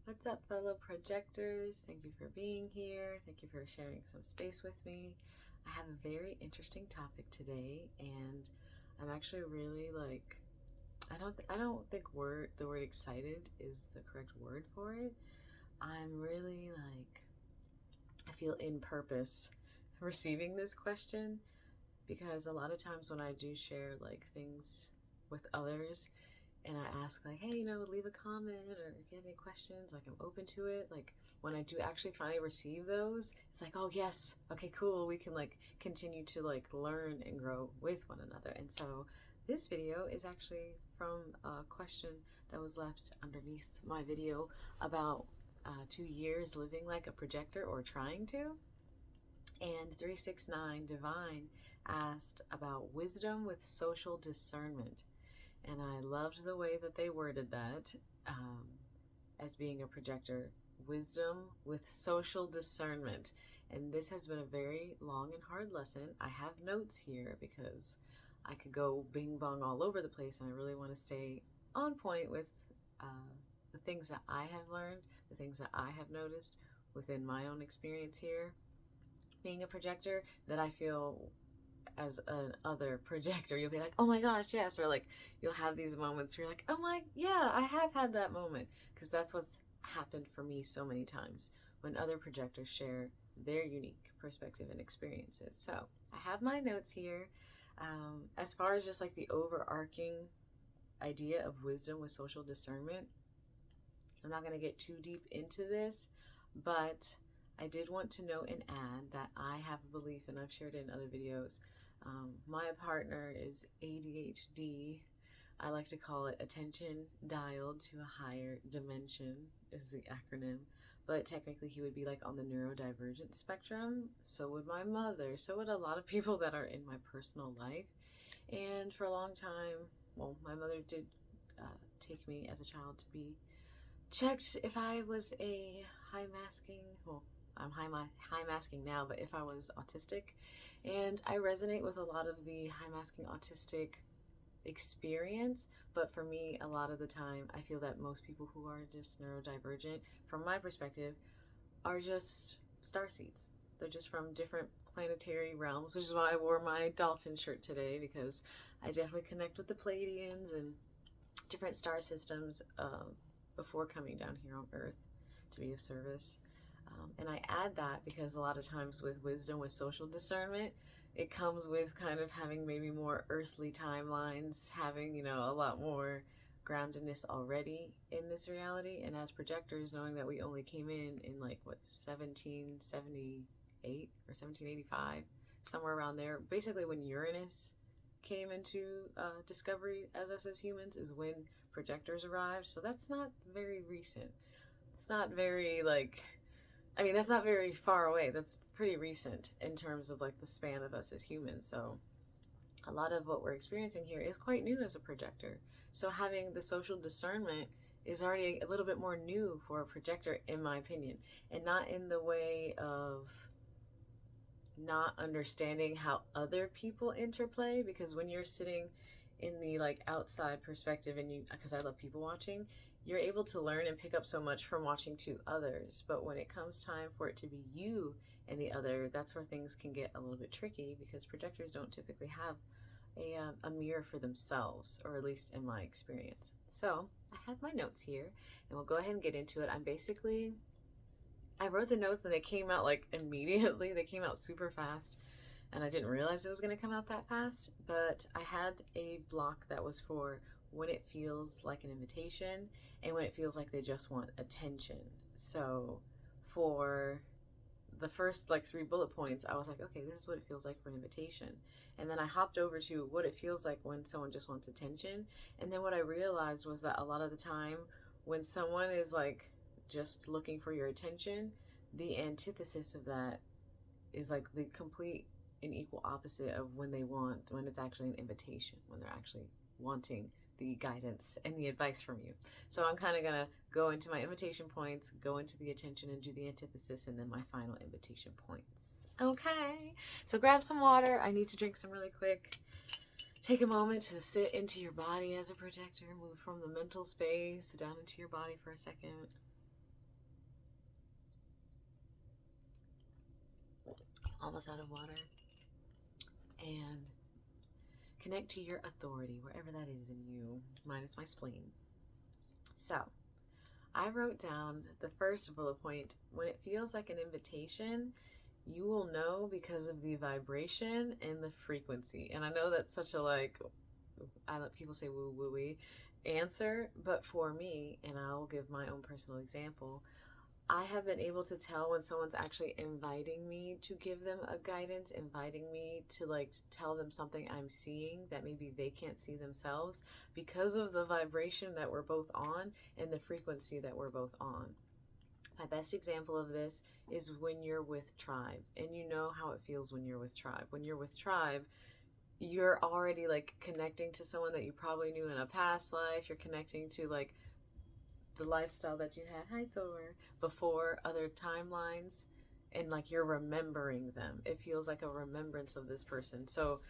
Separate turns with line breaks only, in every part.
What's up, fellow projectors? Thank you for being here. Thank you for sharing some space with me. I have a very interesting topic today, and I'm actually really I don't think the word excited is the correct word for it. I'm really I feel in purpose receiving this question because a lot of times when I do share things with others, and I ask hey, leave a comment, or if you have any questions, I'm open to it. When I do actually finally receive those, it's oh yes, okay, cool, we can continue to learn and grow with one another. And so this video is actually from a question that was left underneath my video about 2 years living like a projector, or trying to. And 369 Divine asked about wisdom with social discernment. And I loved the way that they worded that, um, as being a projector, wisdom with social discernment. And this has been a very long and hard lesson. I have notes here because I could go bing bong all over the place, and I really want to stay on point with the things that I have learned, the things that I have noticed within my own experience here being a projector, that I feel as an other projector, you'll be oh my gosh, yes, or you'll have these moments where you're oh my, yeah, I have had that moment, because that's what's happened for me so many times when other projectors share their unique perspective and experiences. So I have my notes here. As far as just the overarching idea of wisdom with social discernment, I'm not going to get too deep into this, but I did want to note and add that I have a belief, and I've shared it in other videos. My partner is ADHD. I like to call it attention dialed to a higher dimension, is the acronym. But technically, he would be on the neurodivergent spectrum. So would my mother. So would a lot of people that are in my personal life. And for a long time, well, my mother did take me as a child to be checked if I was a high masking, well, I'm high masking now, but if I was autistic. And I resonate with a lot of the high masking autistic experience, but for me, a lot of the time, I feel that most people who are just neurodivergent, from my perspective, are just star seeds. They're just from different planetary realms, which is why I wore my dolphin shirt today, because I definitely connect with the Pleiadians and different star systems before coming down here on Earth to be of service. And I add that because a lot of times with wisdom, with social discernment, it comes with kind of having maybe more earthly timelines, having, a lot more groundedness already in this reality. And as projectors, knowing that we only came in 1778 or 1785, somewhere around there, basically when Uranus came into discovery as humans, is when projectors arrived. So that's not very recent. It's not very that's not very far away. That's pretty recent in terms of the span of us as humans. So a lot of what we're experiencing here is quite new as a projector. So having the social discernment is already a little bit more new for a projector, in my opinion, and not in the way of not understanding how other people interplay. Because when you're sitting in the outside perspective, and because I love people watching, you're able to learn and pick up so much from watching to others. But when it comes time for it to be you and the other, that's where things can get a little bit tricky, because projectors don't typically have a mirror for themselves, or at least in my experience. So I have my notes here, and we'll go ahead and get into it. I wrote the notes, and they came out immediately. They came out super fast, and I didn't realize it was going to come out that fast. But I had a block that was for when it feels like an invitation, and when it feels like they just want attention. So for the first 3 bullet points, I was okay, this is what it feels like for an invitation. And then I hopped over to what it feels like when someone just wants attention. And then what I realized was that a lot of the time when someone is just looking for your attention, the antithesis of that is the complete and equal opposite of when it's actually an invitation, when they're actually wanting the guidance and the advice from you. So I'm kind of going to go into my invitation points, go into the attention, and do the antithesis, and then my final invitation points. Okay, so grab some water. I need to drink some really quick. Take a moment to sit into your body as a projector. Move from the mental space down into your body for a second. almost out of water. And connect to your authority, wherever that is in you, minus my spleen. So, I wrote down the first bullet point. When it feels like an invitation, you will know because of the vibration and the frequency. And I know that's such a I let people say woo woo wee answer, but for me, and I'll give my own personal example, I have been able to tell when someone's actually inviting me to give them a guidance, inviting me to tell them something I'm seeing that maybe they can't see themselves because of the vibration that we're both on and the frequency that we're both on. My best example of this is when you're with tribe, and you know how it feels when you're with tribe. When you're with tribe, you're already connecting to someone that you probably knew in a past life. You're connecting to the lifestyle that you had, hi Thor, before other timelines, and you're remembering them. It feels like a remembrance of this person. So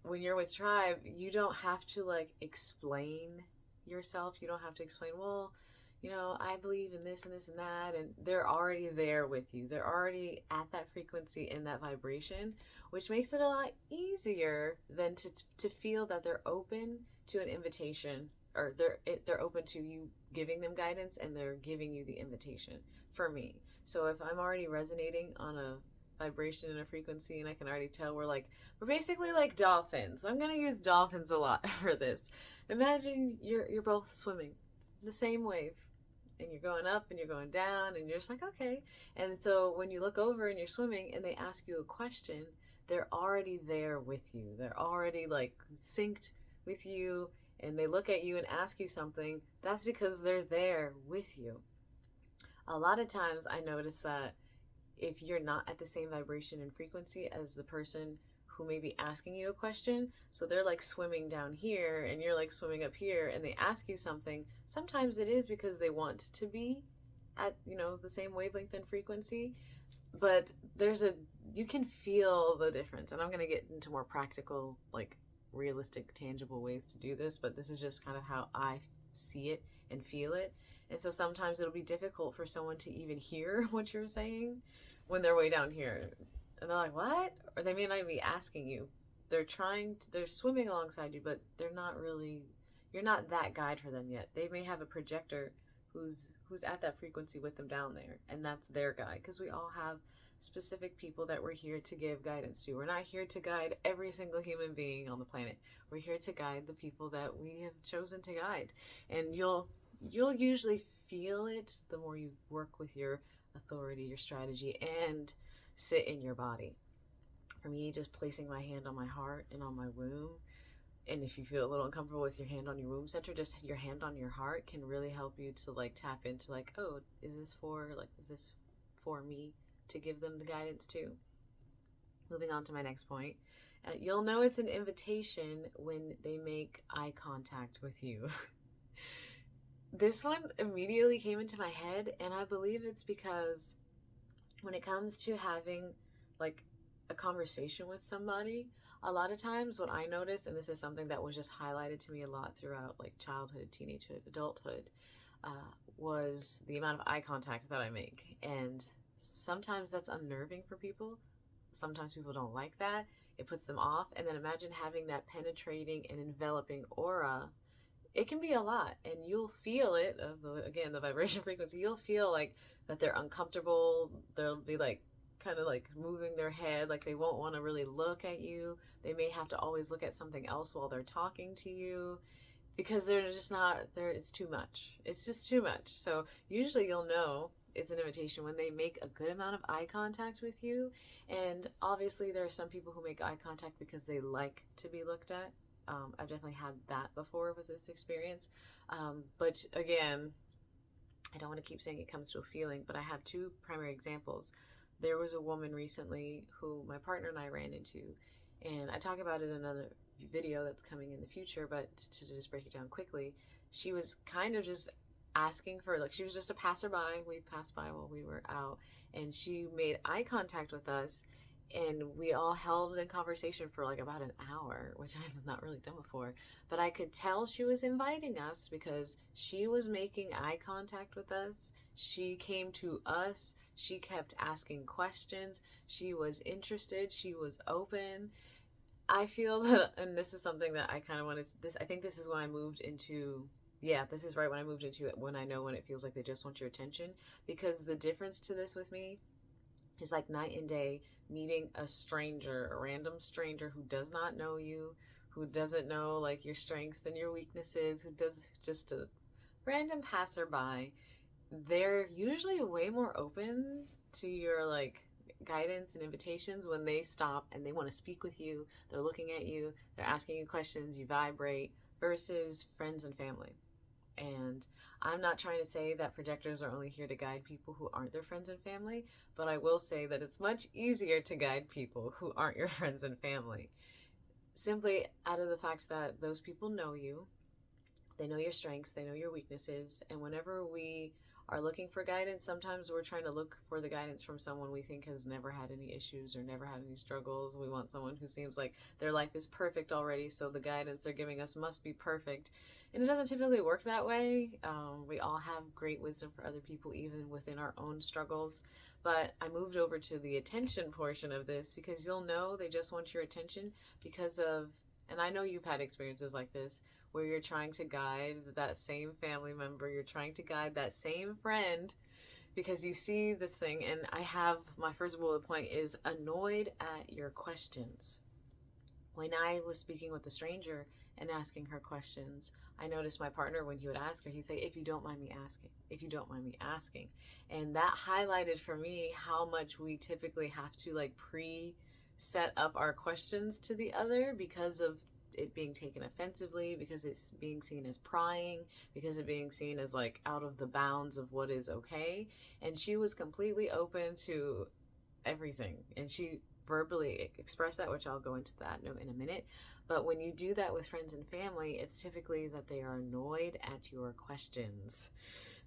when you're with tribe, you don't have to explain yourself. You don't have to explain, well, I believe in this and this and that, and they're already there with you. They're already at that frequency and that vibration, which makes it a lot easier than to feel that they're open to an invitation, or they're open to you giving them guidance, and they're giving you the invitation. For me, so if I'm already resonating on a vibration and a frequency, and I can already tell we're basically like dolphins. I'm gonna use dolphins a lot for this. Imagine you're both swimming the same wave, and you're going up and you're going down, and you're just like, okay. And so when you look over and you're swimming and they ask you a question, they're already there with you. They're already synced with you, and they look at you and ask you something. That's because they're there with you. A lot of times I notice that if you're not at the same vibration and frequency as the person who may be asking you a question, so they're swimming down here and you're swimming up here, and they ask you something, sometimes it is because they want to be at the same wavelength and frequency, but you can feel the difference. And I'm going to get into more practical, realistic, tangible ways to do this, but this is just kind of how I see it and feel it. And so sometimes it'll be difficult for someone to even hear what you're saying when they're way down here, and they're like, what? Or they may not even be asking you. They're swimming alongside you, but you're not that guide for them yet. They may have a projector who's at that frequency with them down there, and that's their guide, because we all have specific people that we're here to give guidance to. We're not here to guide every single human being on the planet. We're here to guide the people that we have chosen to guide. And you'll usually feel it the more you work with your authority, your strategy, and sit in your body. For me, just placing my hand on my heart and on my womb, and if you feel a little uncomfortable with your hand on your womb center, just your hand on your heart can really help you to tap into oh, is this for me to give them the guidance to? Moving on to my next point. You'll know it's an invitation when they make eye contact with you. This one immediately came into my head, and I believe it's because when it comes to having a conversation with somebody, a lot of times what I noticed, and this is something that was just highlighted to me a lot throughout childhood, teenagehood, adulthood, was the amount of eye contact that I make. And sometimes that's unnerving for people. Sometimes people don't like that. It puts them off. And then imagine having that penetrating and enveloping aura. It can be a lot, and you'll feel it. Again, the vibration frequency, you'll feel that they're uncomfortable. They'll be kind of moving their head, they won't want to really look at you. They may have to always look at something else while they're talking to you, because they're just not there. It's too much. It's just too much. So usually you'll know it's an invitation when they make a good amount of eye contact with you. And obviously there are some people who make eye contact because they like to be looked at. I've definitely had that before with this experience. But again, I don't want to keep saying it comes to a feeling, but I have two primary examples. There was a woman recently who my partner and I ran into, and I talk about it in another video that's coming in the future, but to just break it down quickly, she was kind of just asking for, she was just a passerby. We passed by while we were out, and she made eye contact with us, and we all held in conversation for about an hour, which I've not really done before. But I could tell she was inviting us because she was making eye contact with us. She came to us. She kept asking questions. She was interested. She was open. I feel that, and this is something that I kind of wanted to, this, I think this is when I moved into, yeah, this is right when I moved into it, when I know when it feels like they just want your attention. Because the difference to this with me is like night and day. Meeting a stranger, a random stranger who does not know you, who doesn't know like your strengths and your weaknesses, who does just a random passerby, they're usually way more open to your like guidance and invitations when they stop and they want to speak with you. They're looking at you, they're asking you questions, you vibrate, versus friends and family. And I'm not trying to say that projectors are only here to guide people who aren't their friends and family, but I will say that it's much easier to guide people who aren't your friends and family. Simply out of the fact that those people know you, they know your strengths, they know your weaknesses, and whenever we are looking for guidance, sometimes we're trying to look for the guidance from someone we think has never had any issues or never had any struggles. We want someone who seems like their life is perfect already, so the guidance they're giving us must be perfect. And it doesn't typically work that way. We all have great wisdom for other people, even within our own struggles. But I moved over to the attention portion of this because you'll know they just want your attention because of, and I know you've had experiences like this, where you're trying to guide that same family member, you're trying to guide that same friend because you see this thing. And I have my first bullet point is annoyed at your questions. When I was speaking with a stranger and asking her questions, I noticed my partner, when he would ask her, he'd say, if you don't mind me asking, if you don't mind me asking. And that highlighted for me how much we typically have to like set up our questions to the other because of it being taken offensively, because it's being seen as prying, because it being seen as like out of the bounds of what is okay. And she was completely open to everything. And she verbally expressed that, which I'll go into that in a minute. But when you do that with friends and family, it's typically that they are annoyed at your questions.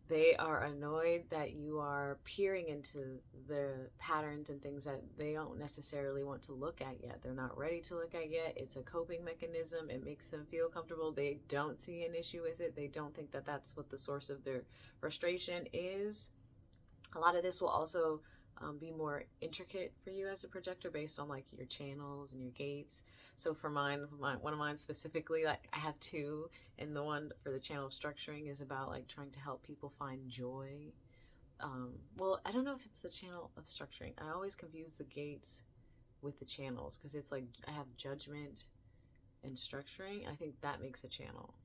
They are annoyed that you are peering into the patterns and things that they don't necessarily want to look at yet. They're not ready to look at yet. It's a coping mechanism. It makes them feel comfortable. They don't see an issue with it. They don't think that that's what the source of their frustration is. A lot of this will also be more intricate for you as a projector based on like your channels and your gates. So for one of mine specifically, like I have two, and the one for the channel of structuring is about like trying to help people find joy. Well, I don't know if it's the channel of structuring. I always confuse the gates with the channels because it's like I have judgment and structuring. I think that makes a channel.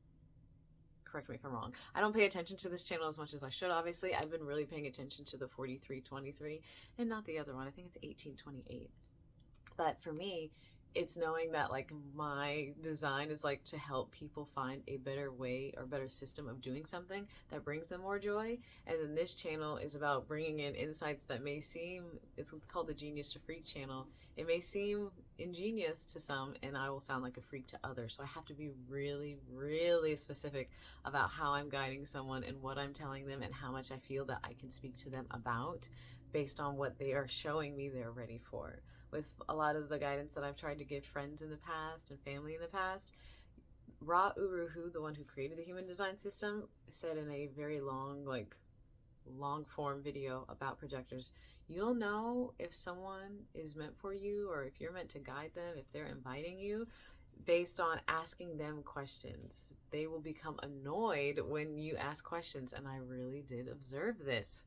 Correct me if I'm wrong. I don't pay attention to this channel as much as I should, obviously. I've been really paying attention to the 4323 and not the other one. I think it's 1828. But for me, it's knowing that like my design is like to help people find a better way or better system of doing something that brings them more joy. And then this channel is about bringing in insights that may seem, it's called the Genius to Freak channel. It may seem ingenious to some, and I will sound like a freak to others. So I have to be really, really specific about how I'm guiding someone and what I'm telling them and how much I feel that I can speak to them about based on what they are showing me they're ready for. With a lot of the guidance that I've tried to give friends in the past and family in the past, Ra Uru Hu, the one who created the human design system, said in a very long form video about projectors, you'll know if someone is meant for you or if you're meant to guide them, if they're inviting you, based on asking them questions. They will become annoyed when you ask questions, and I really did observe this.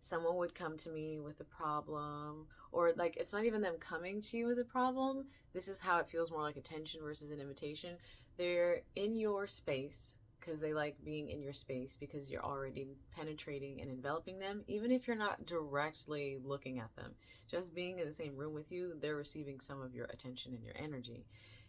Someone would come to me with a problem, or like it's not even them coming to you with a problem. This is how it feels more like attention versus an invitation. They're in your space because they like being in your space because you're already penetrating and enveloping them, even if you're not directly looking at them. Just being in the same room with you, they're receiving some of your attention and your energy.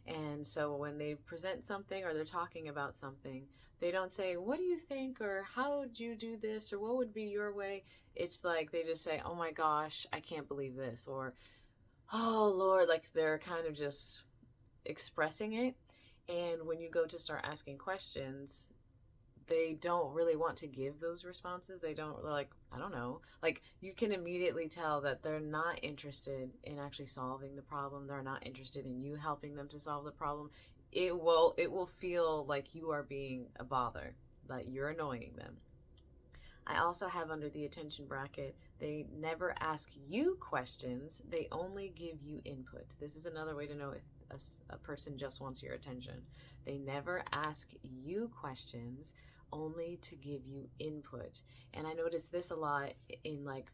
And so when they present something or they're talking about something, they don't say, what do you think? Or how would you do this? Or what would be your way? It's like they just say, oh my gosh, I can't believe this. Or, oh Lord, like they're kind of just expressing it. And when you go to start asking questions, they don't really want to give those responses. They don't, like, I don't know. Like, you can immediately tell that they're not interested in actually solving the problem. They're not interested in you helping them to solve the problem. It will feel like you are being a bother, that you're annoying them. I also have under the attention bracket, they never ask you questions, they only give you input. This is another way to know if a person just wants your attention. They never ask you questions, only to give you input. And I notice this a lot in, like,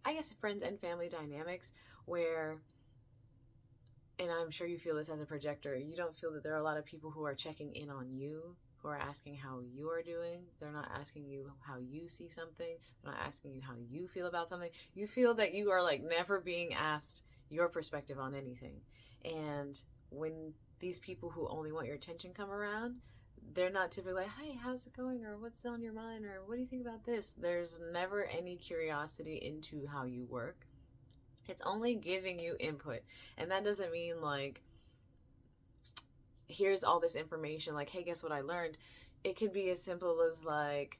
I guess, friends and family dynamics, where, and I'm sure you feel this as a projector, you don't feel that there are a lot of people who are checking in on you, who are asking how you are doing. They're not asking you how you see something. They're not asking you how you feel about something. You feel that you are like never being asked your perspective on anything. And when these people who only want your attention come around, they're not typically like, hey, how's it going? Or what's on your mind? Or what do you think about this? There's never any curiosity into how you work. It's only giving you input. And that doesn't mean like, here's all this information, like, hey, guess what I learned? It could be as simple as like,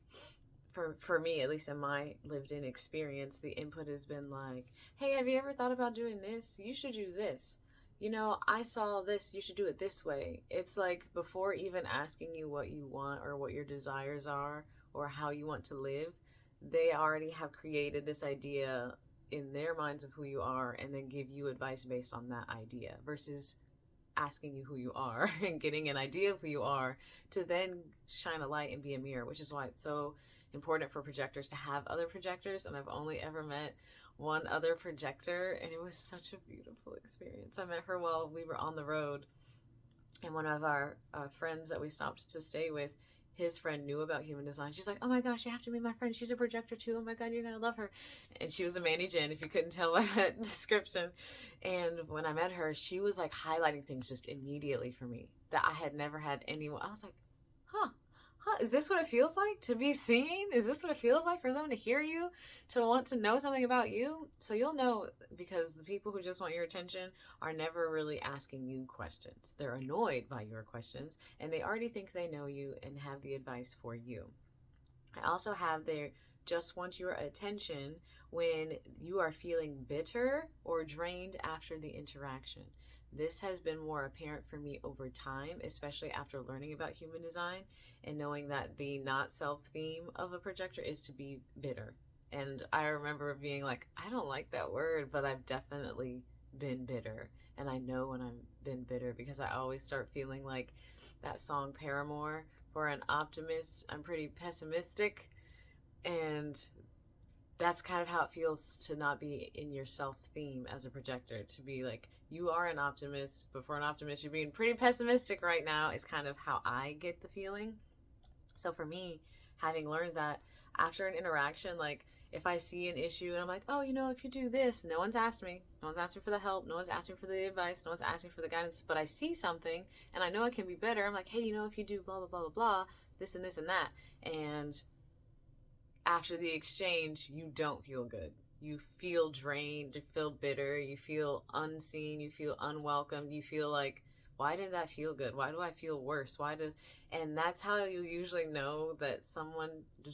for me, at least in my lived in experience, the input has been like, hey, have you ever thought about doing this? You should do this. You know, I saw this, you should do it this way. It's like before even asking you what you want or what your desires are or how you want to live, they already have created this idea in their minds of who you are and then give you advice based on that idea versus asking you who you are and getting an idea of who you are to then shine a light and be a mirror, which is why it's so important for projectors to have other projectors. And I've only ever met one other projector, and it was such a beautiful experience. I met her while we were on the road, and one of our friends that we stopped to stay with, his friend knew about human design. She's like, oh my gosh, you have to meet my friend. She's a projector too. Oh my God, you're going to love her. And she was a Manny Jen, if you couldn't tell by that description. And when I met her, she was like highlighting things just immediately for me that I had never had anyone. I was like, huh, is this what it feels like to be seen? Is this what it feels like for someone to hear you, to want to know something about you? So you'll know, because the people who just want your attention are never really asking you questions. They're annoyed by your questions, and they already think they know you and have the advice for you. I also have their just want your attention when you are feeling bitter or drained after the interaction. This has been more apparent for me over time, especially after learning about human design and knowing that the not self theme of a projector is to be bitter. And I remember being like, I don't like that word, but I've definitely been bitter. And I know when I've been bitter because I always start feeling like that song Paramore, for an optimist, I'm pretty pessimistic. And that's kind of how it feels to not be in your self theme as a projector, to be like, you are an optimist, but for an optimist you're being pretty pessimistic right now, is kind of how I get the feeling. So for me, having learned that after an interaction, like if I see an issue and I'm like, oh, you know, if you do this, no one's asked me, no one's asked me for the help, no one's asked me for the advice, no one's asked me for the guidance, but I see something and I know it can be better. I'm like, hey, you know, if you do blah blah blah blah blah, this and this and that, and after the exchange, you don't feel good. You feel drained, you feel bitter, you feel unseen, you feel unwelcomed, you feel like, why did that feel good? Why do I feel worse? And that's how you usually know that someone,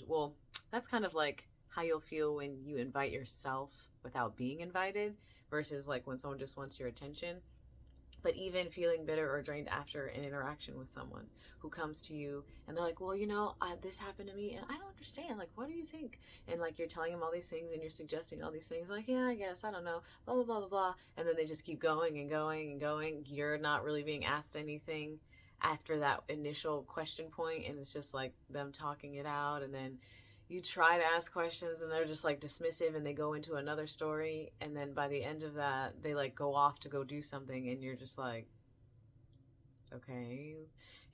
well, that's kind of like how you'll feel when you invite yourself without being invited versus like when someone just wants your attention. But even feeling bitter or drained after an interaction with someone who comes to you and they're like, well, you know, this happened to me and I don't understand. Like, what do you think? And like, you're telling them all these things and you're suggesting all these things. Like, yeah, I guess, I don't know, blah, blah, blah, blah, blah. And then they just keep going and going and going. You're not really being asked anything after that initial question point, and it's just like them talking it out. And then you try to ask questions and they're just like dismissive and they go into another story, and then by the end of that they like go off to go do something and you're just like, okay.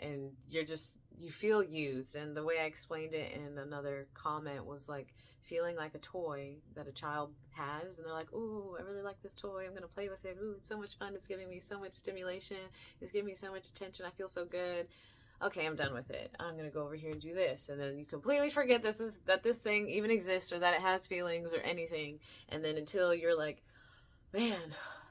And you feel used. And the way I explained it in another comment was like feeling like a toy that a child has, and they're like, ooh, I really like this toy, I'm gonna play with it, ooh, it's so much fun, it's giving me so much stimulation, it's giving me so much attention, I feel so good. Okay, I'm done with it. I'm gonna go over here and do this, and then you completely forget that this thing even exists or that it has feelings or anything. And then until you're like, man,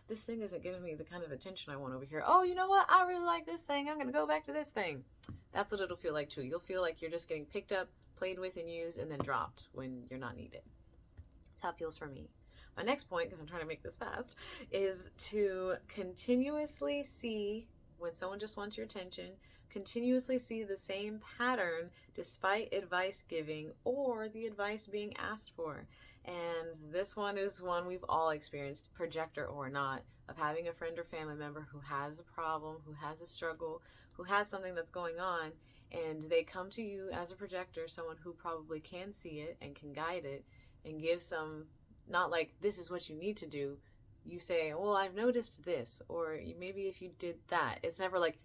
this thing isn't giving me the kind of attention I want over here. Oh, you know what? I really like this thing. I'm gonna go back to this thing. That's what it'll feel like too. You'll feel like you're just getting picked up, played with, and used, and then dropped when you're not needed. That's how it feels for me. My next point, because I'm trying to make this fast, is to continuously see when someone just wants your attention, continuously see the same pattern despite advice giving or the advice being asked for. And this one is one we've all experienced, projector or not, of having a friend or family member who has a problem, who has a struggle, who has something that's going on, and they come to you as a projector, someone who probably can see it and can guide it and give some, not like, this is what you need to do. You say, well, I've noticed this, or maybe if you did that. It's never like,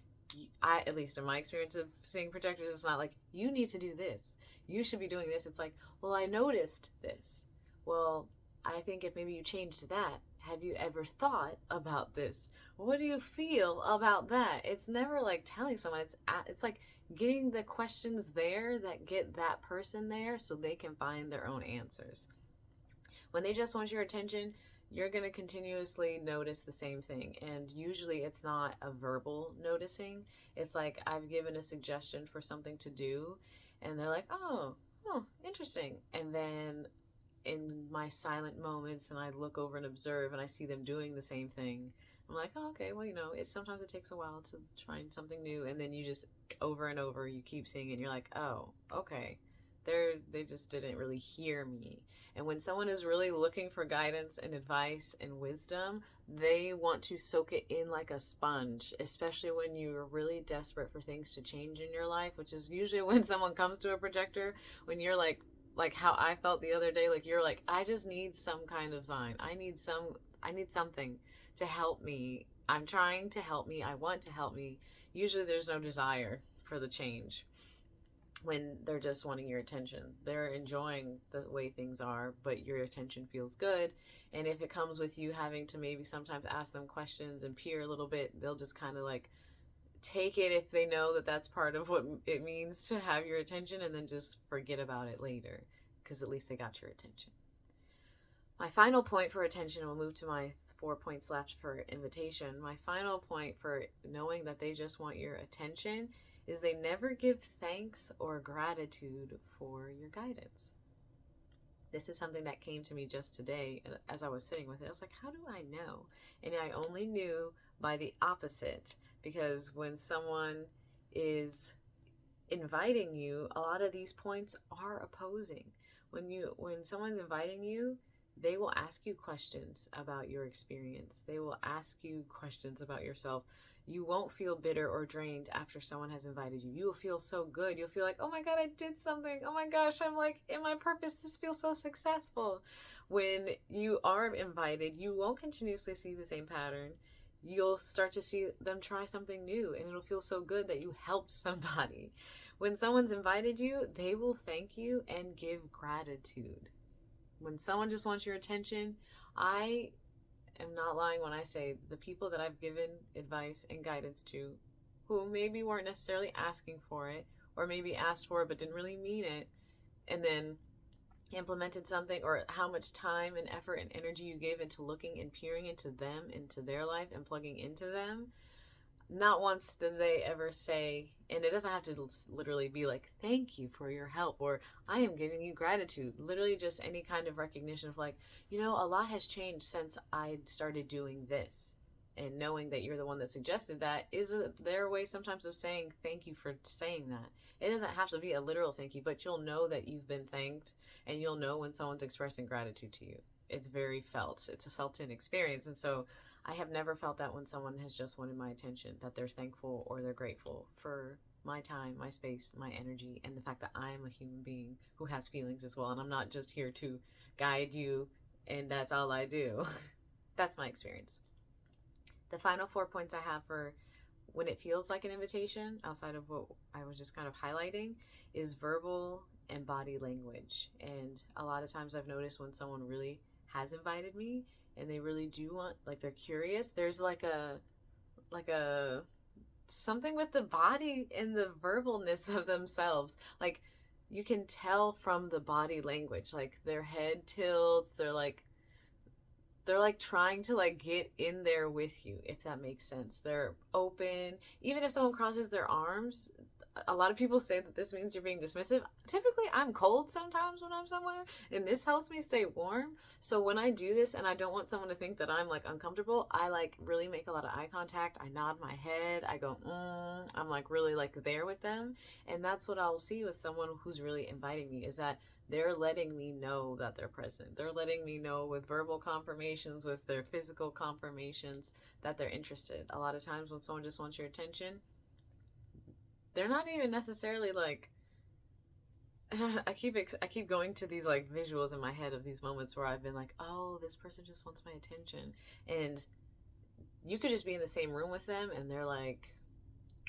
at least in my experience of seeing projectors, it's not like, you need to do this, you should be doing this. It's like, well, I noticed this. Well, I think if maybe you changed that, have you ever thought about this? What do you feel about that? It's never like telling someone. It's like getting the questions there that get that person there so they can find their own answers. When they just want your attention, you're going to continuously notice the same thing. And usually it's not a verbal noticing. It's like, I've given a suggestion for something to do, and they're like, oh, interesting. And then in my silent moments, and I look over and observe, and I see them doing the same thing, I'm like, oh, okay, well, sometimes it takes a while to try something new. And then you just, over and over, you keep seeing it, and you're like, oh, okay. They just didn't really hear me. And when someone is really looking for guidance and advice and wisdom, they want to soak it in like a sponge, especially when you're really desperate for things to change in your life, which is usually when someone comes to a projector, when you're like how I felt the other day, like you're like, I just need some kind of sign. I need something to help me. I'm trying to help me. I want to help me. Usually there's no desire for the change when they're just wanting your attention. They're enjoying the way things are, but your attention feels good. And if it comes with you having to maybe sometimes ask them questions and peer a little bit, they'll just kind of like take it if they know that that's part of what it means to have your attention, and then just forget about it later, because at least they got your attention. My final point for attention, and we'll move to my 4 points left for invitation. My final point for knowing that they just want your attention is they never give thanks or gratitude for your guidance. This is something that came to me just today as I was sitting with it. I was like, how do I know? And I only knew by the opposite, because when someone is inviting you, a lot of these points are opposing. When someone's inviting you, they will ask you questions about your experience. They will ask you questions about yourself. You won't feel bitter or drained after someone has invited you. You will feel so good. You'll feel like, oh my God, I did something. Oh my gosh, I'm like in my purpose. This feels so successful. When you are invited, you won't continuously see the same pattern. You'll start to see them try something new, and it'll feel so good that you helped somebody. When someone's invited you, they will thank you and give gratitude. When someone just wants your attention, I am not lying when I say the people that I've given advice and guidance to, who maybe weren't necessarily asking for it, or maybe asked for it but didn't really mean it, and then implemented something, or how much time and effort and energy you gave into looking and peering into them, into their life, and plugging into them, not once did they ever say, and it doesn't have to literally be like, thank you for your help, or I am giving you gratitude. Literally just any kind of recognition of like, a lot has changed since I started doing this. And knowing that you're the one that suggested that is their way sometimes of saying thank you for saying that. It doesn't have to be a literal thank you, but you'll know that you've been thanked, and you'll know when someone's expressing gratitude to you. It's very felt. It's a felt-in experience. And so I have never felt that when someone has just wanted my attention, that they're thankful or they're grateful for my time, my space, my energy, and the fact that I am a human being who has feelings as well. And I'm not just here to guide you and that's all I do. That's my experience. The final 4 points I have for when it feels like an invitation, outside of what I was just kind of highlighting, is verbal and body language. And a lot of times I've noticed when someone really has invited me and they really do want, like they're curious, there's like a something with the body and the verbalness of themselves. Like you can tell from the body language, like their head tilts, they're like trying to like get in there with you, if that makes sense. They're open. Even if someone crosses their arms, a lot of people say that this means you're being dismissive. Typically, I'm cold sometimes when I'm somewhere, and this helps me stay warm. So when I do this and I don't want someone to think that I'm like uncomfortable, I like really make a lot of eye contact. I nod my head. I go, I'm like really like there with them. And that's what I'll see with someone who's really inviting me, is that they're letting me know that they're present. They're letting me know with verbal confirmations, with their physical confirmations, that they're interested. A lot of times when someone just wants your attention, they're not even necessarily like I keep going to these like visuals in my head of these moments where I've been like, oh, this person just wants my attention. And you could just be in the same room with them and they're like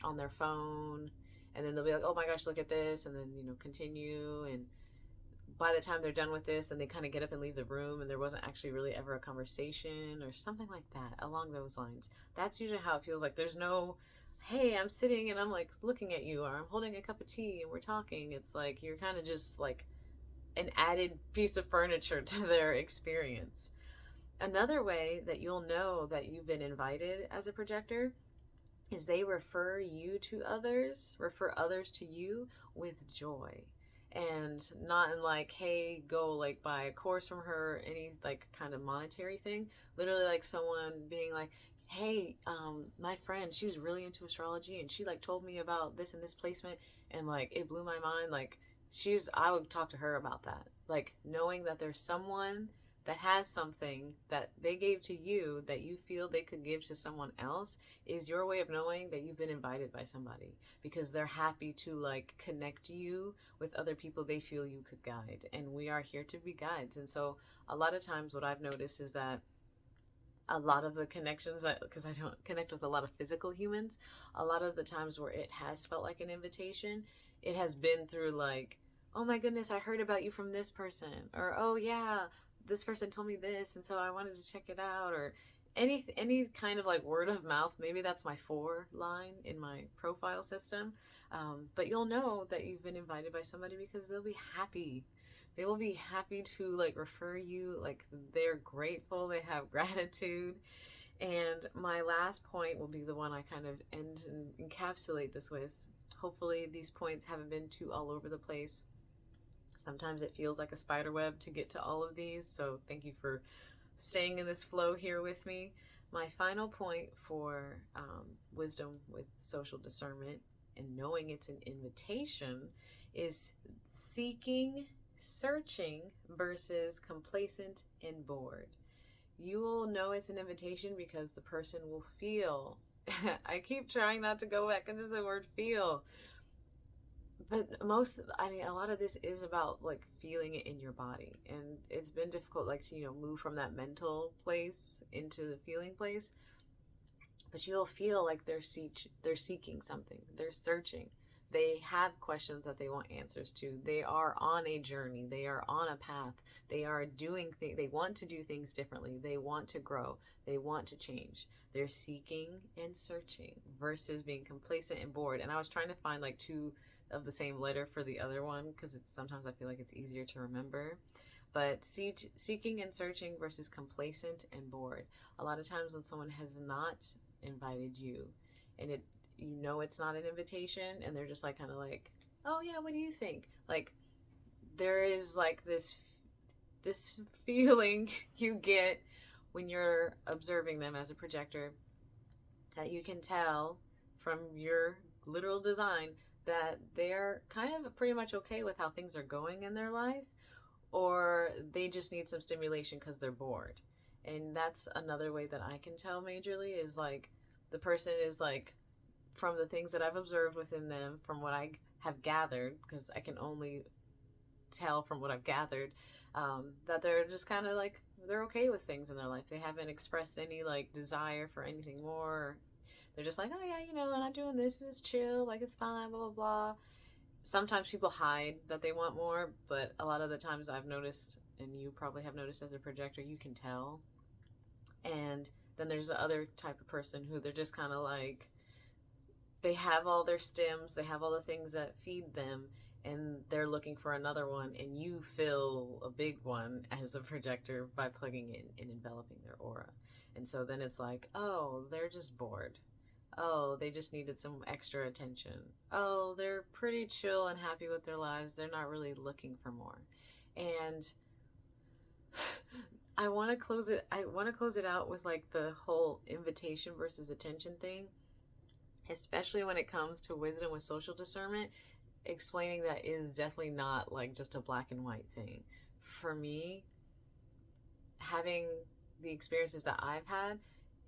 on their phone, and then they'll be like, oh my gosh, look at this, and then continue. And by the time they're done with this, then they kind of get up and leave the room, and there wasn't actually really ever a conversation or something like that along those lines. That's usually how it feels. Like there's no, hey, I'm sitting and I'm like looking at you, or I'm holding a cup of tea and we're talking. It's like you're kind of just like an added piece of furniture to their experience. Another way that you'll know that you've been invited as a projector is they refer others to you with joy. And not in like, hey, go like buy a course from her, any like kind of monetary thing. Literally like someone being like, hey, my friend, she's really into astrology and she like told me about this and this placement, and like it blew my mind. Like I would talk to her about that. Like knowing that there's someone that has something that they gave to you that you feel they could give to someone else is your way of knowing that you've been invited by somebody, because they're happy to like connect you with other people they feel you could guide. And we are here to be guides. And so a lot of times what I've noticed is that a lot of the connections, because I don't connect with a lot of physical humans, a lot of the times where it has felt like an invitation, it has been through like, oh my goodness, I heard about you from this person, or oh yeah, this person told me this and so I wanted to check it out, or any kind of like word of mouth. Maybe that's my for line in my profile system. But you'll know that you've been invited by somebody because they'll be happy. They will be happy to like refer you. Like they're grateful, they have gratitude. And my last point will be the one I kind of end and encapsulate this with. Hopefully these points haven't been too all over the place. Sometimes it feels like a spider web to get to all of these, so thank you for staying in this flow here with me. My final point for wisdom with social discernment and knowing it's an invitation is searching versus complacent and bored. You will know it's an invitation because the person will feel. I keep trying not to go back into the word feel, but a lot of this is about like feeling it in your body, and it's been difficult like to move from that mental place into the feeling place. But you'll feel like they're seeking something, they're searching, they have questions that they want answers to, they are on a journey, they are on a path, they are doing things, they want to do things differently, they want to grow, they want to change. They're seeking and searching versus being complacent and bored. And I was trying to find like two of the same letter for the other one because it's sometimes I feel like it's easier to remember. But seeking and searching versus complacent and bored. A lot of times when someone has not invited you, and it's not an invitation, and they're just like kind of like, oh yeah, what do you think? Like there is like this feeling you get when you're observing them as a projector, that you can tell from your literal design that they're kind of pretty much okay with how things are going in their life, or they just need some stimulation because they're bored. And that's another way that I can tell majorly, is like the person is like, from the things that I've observed within them, from what I have gathered, because I can only tell from what I've gathered, that they're just kind of like, they're okay with things in their life. They haven't expressed any like desire for anything more. They're just like, oh yeah, I'm not doing this. It's chill. Like it's fine. Blah blah blah. Sometimes people hide that they want more, but a lot of the times I've noticed, and you probably have noticed as a projector, you can tell. And then there's the other type of person who they're just kind of like, they have all their stems, they have all the things that feed them, and they're looking for another one, and you fill a big one as a projector by plugging in and enveloping their aura. And so then it's like, oh, they're just bored. Oh, they just needed some extra attention. Oh, they're pretty chill and happy with their lives. They're not really looking for more. And I want to close it out with like the whole invitation versus attention thing, especially when it comes to wisdom with social discernment, explaining that is definitely not like just a black and white thing. For me, having the experiences that I've had,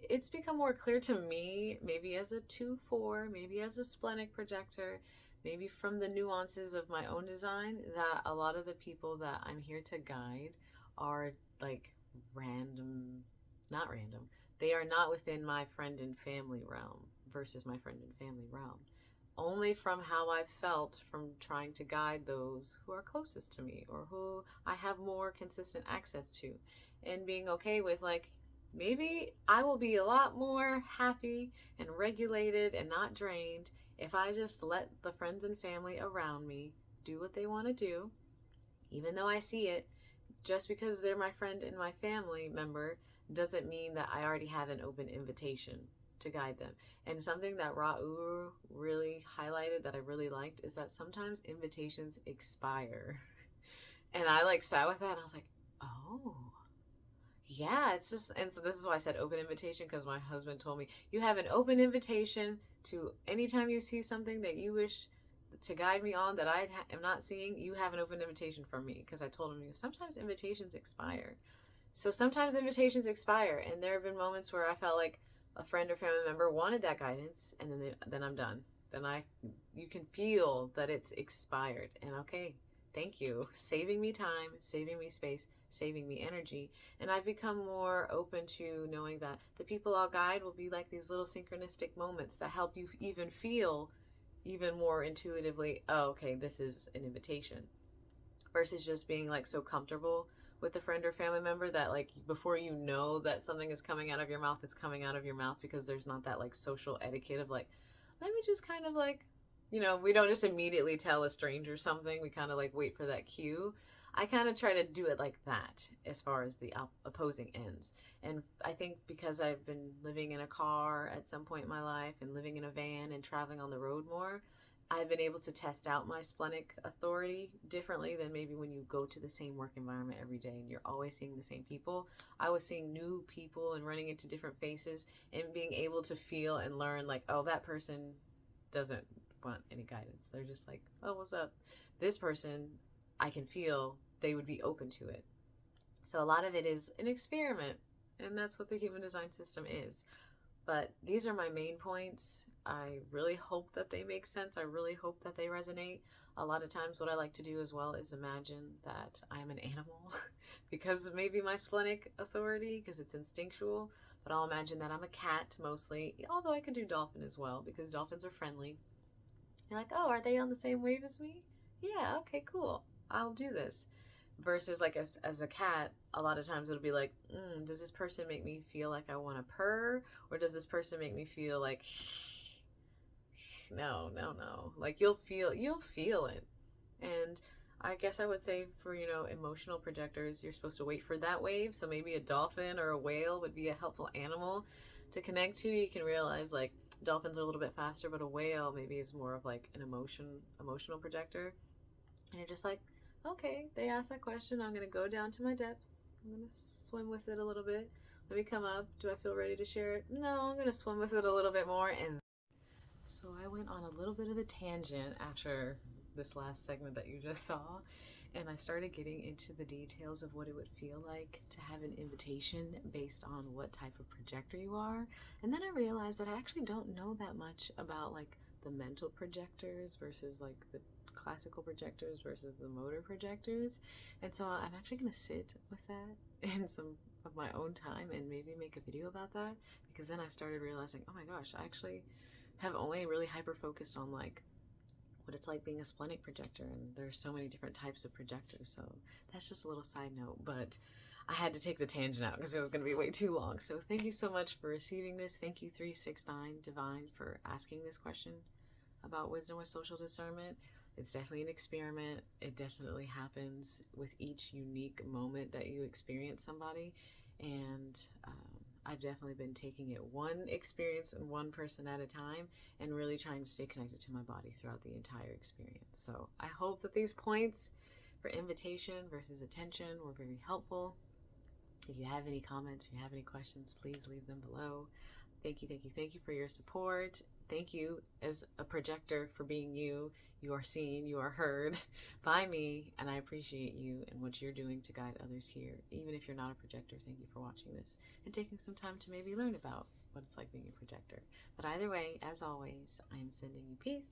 it's become more clear to me, maybe as a 2-4, maybe as a splenic projector, maybe from the nuances of my own design, that a lot of the people that I'm here to guide are like random, not random. They are not within my friend and family realm versus my friend and family realm. Only from how I've felt from trying to guide those who are closest to me or who I have more consistent access to, and being okay with like, maybe I will be a lot more happy and regulated and not drained if I just let the friends and family around me do what they want to do, even though I see it. Just because they're my friend and my family member doesn't mean that I already have an open invitation to guide them. And something that Ra'u really highlighted that I really liked is that sometimes invitations expire. And I like sat with that and I was like, oh, yeah, it's just, and so this is why I said open invitation, because my husband told me you have an open invitation to anytime you see something that you wish to guide me on that I am not seeing, you have an open invitation from me. Because I told him sometimes invitations expire. So sometimes invitations expire, and there have been moments where I felt like a friend or family member wanted that guidance, and then I'm done. Then you can feel that it's expired, and okay, thank you, saving me time, saving me space, saving me energy. And I've become more open to knowing that the people I'll guide will be like these little synchronistic moments that help you even feel even more intuitively, oh, okay, this is an invitation, versus just being like so comfortable with a friend or family member that like before you know that something is coming out of your mouth, it's coming out of your mouth, because there's not that like social etiquette of like, let me just kind of like, we don't just immediately tell a stranger something. We kind of like wait for that cue. I kind of try to do it like that as far as the opposing ends. And I think because I've been living in a car at some point in my life and living in a van and traveling on the road more, I've been able to test out my splenic authority differently than maybe when you go to the same work environment every day and you're always seeing the same people. I was seeing new people and running into different faces and being able to feel and learn like, oh, that person doesn't want any guidance. They're just like, oh, what's up? This person, I can feel they would be open to it. So a lot of it is an experiment, and that's what the human design system is. But these are my main points. I really hope that they make sense. I really hope that they resonate. A lot of times what I like to do as well is imagine that I'm an animal because of maybe my splenic authority, because it's instinctual. But I'll imagine that I'm a cat mostly, although I can do dolphin as well because dolphins are friendly. You're like, oh, are they on the same wave as me? Yeah, okay, cool. I'll do this. Versus like as a cat, a lot of times it'll be like, does this person make me feel like I want to purr, or does this person make me feel like no, no, no. Like you'll feel it. And I guess I would say for, emotional projectors, you're supposed to wait for that wave. So maybe a dolphin or a whale would be a helpful animal to connect to. You can realize like dolphins are a little bit faster, but a whale maybe is more of like an emotional projector. And you're just like, okay, they asked that question. I'm going to go down to my depths. I'm going to swim with it a little bit. Let me come up. Do I feel ready to share it? No, I'm going to swim with it a little bit more. And so I went on a little bit of a tangent after this last segment that you just saw. And I started getting into the details of what it would feel like to have an invitation based on what type of projector you are. And then I realized that I actually don't know that much about like the mental projectors versus like the classical projectors versus the motor projectors. And so I'm actually going to sit with that in some of my own time and maybe make a video about that, because then I started realizing, oh my gosh, I actually have only really hyper focused on like what it's like being a splenic projector, and there's so many different types of projectors. So that's just a little side note, but I had to take the tangent out because it was going to be way too long. So thank you so much for receiving this. Thank you 369 Divine for asking this question about wisdom with social discernment. It's definitely an experiment. It definitely happens with each unique moment that you experience somebody. And I've definitely been taking it one experience and one person at a time and really trying to stay connected to my body throughout the entire experience. So I hope that these points for invitation versus attention were very helpful. If you have any comments, if you have any questions, please leave them below. Thank you, thank you, thank you for your support. Thank you as a projector for being you. You are seen, you are heard by me, and I appreciate you and what you're doing to guide others here. Even if you're not a projector, thank you for watching this and taking some time to maybe learn about what it's like being a projector. But either way, as always, I am sending you peace,